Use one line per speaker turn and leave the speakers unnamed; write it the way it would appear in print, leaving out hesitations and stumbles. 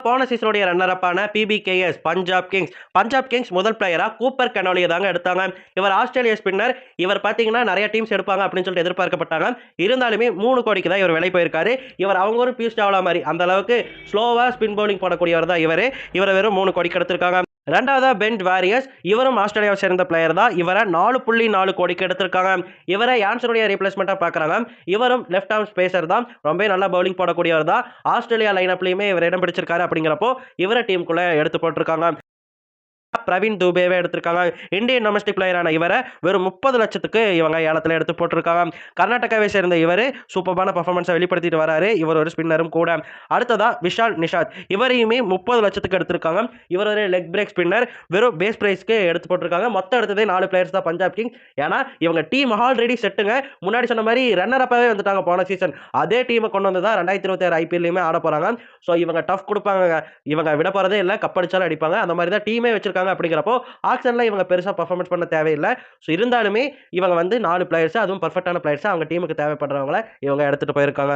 போன சீசனுடைய runner அப்பான PBKS Punjab Kings முதல் பிளேயரா கூப்பர் கெனோலியை தாங்க எடுத்தாங்க. இவர் ஆஸ்திரேலிய ஸ்பின்னர். இவர் பார்த்தீங்கன்னா நிறைய டீம்ஸ் எடுப்பாங்க அப்படின்னு சொல்லிட்டு எதிர்பார்க்கப்பட்டாங்க. இருந்தாலுமே 3 கோடிக்கு தான் இவர் விலை போயிருக்காரு. இவர் அவங்க ஒரு பியூஷ் சாவ்லா மாதிரி அந்த அளவுக்கு ஸ்லோவா ஸ்பின் பவுலிங் போடக்கூடியவர் தான் இவரை வெறும் 3 கோடிக்கு எடுத்திருக்காங்க. ரெண்டாவதா பென் வாரியர்ஸ். இவரும் ஆஸ்திரேலியாவை சேர்ந்த பிளேயர் தான். இவரை 4.4 கோடிக்கு எடுத்திருக்காங்க. இவரை யான்சனுடைய ரீப்ளேஸ்மெண்ட்டாக பார்க்குறாங்க. இவரும் லெஃப்ட் ஆர்ம் ஸ்பேசர் தான். ரொம்ப நல்லா பவுலிங் போடக்கூடியவர் தான். ஆஸ்திரேலியா லைனப்லையுமே இவர் இடம் பிடிச்சிருக்காரு. அப்படிங்கிறப்போ இவரை டீமுக்குள்ளே எடுத்து போட்டிருக்காங்க. பிரவீன் துபேவை எடுத்திருக்காங்க. இந்தியன் டொமஸ்டிக் பிளேயரான இவரை வெறும் 30 லட்சத்துக்கு இவங்க ஏலத்தில் எடுத்து போட்டிருக்காங்க. கர்நாடகாவை சேர்ந்த இவர் சூப்பரான பர்ஃபார்மன்ஸை வெளிப்படுத்திட்டு வராரு. இவர் ஒரு ஸ்பின்னரும் கூட. அடுத்ததா விஷால் நிஷாத். இவரையுமே 30 லட்சத்துக்கு எடுத்திருக்காங்க. இவர் ஒரு லெக் பிரேக் ஸ்பின்னர். வெறும் பேஸ் பிரைஸ்க்கு எடுத்து போட்டிருக்காங்க. மொத்தம் எடுத்ததே 4 பிளேயர்ஸ் தான் பஞ்சாப் கிங்ஸ். ஏன்னா இவங்க டீம் ஆல்ரெடி செட்டுங்க. முன்னாடி சொன்ன மாதிரி ரன்னர் அப்பாவே வந்துட்டாங்க போன சீசன். அதே டீமை கொண்டு வந்து தான் 2026 ஐபிஎல்லையுமே ஆட போறாங்க. ஸோ இவங்க டஃப் கொடுப்பாங்க. இவங்க விட போறதே இல்லை. கப்படிச்சாலும் அடிப்பாங்க. அந்த மாதிரி தான் டீமே வச்சிருக்காங்க. அப்படிங்கிறப்போ ஆக்ஷன்ல இவங்க பெருசா பெர்ஃபார்மன்ஸ் பண்ண தேவையில்லை. ஸோ இருந்தாலுமே இவங்க வந்து 4 பிளேயர்ஸ், அதுவும் பர்ஃபெக்டான பிளேயர்ஸ் அவங்க டீமுக்கு தேவைப்படுறவங்கள இவங்க எடுத்துட்டு போயிருக்காங்க.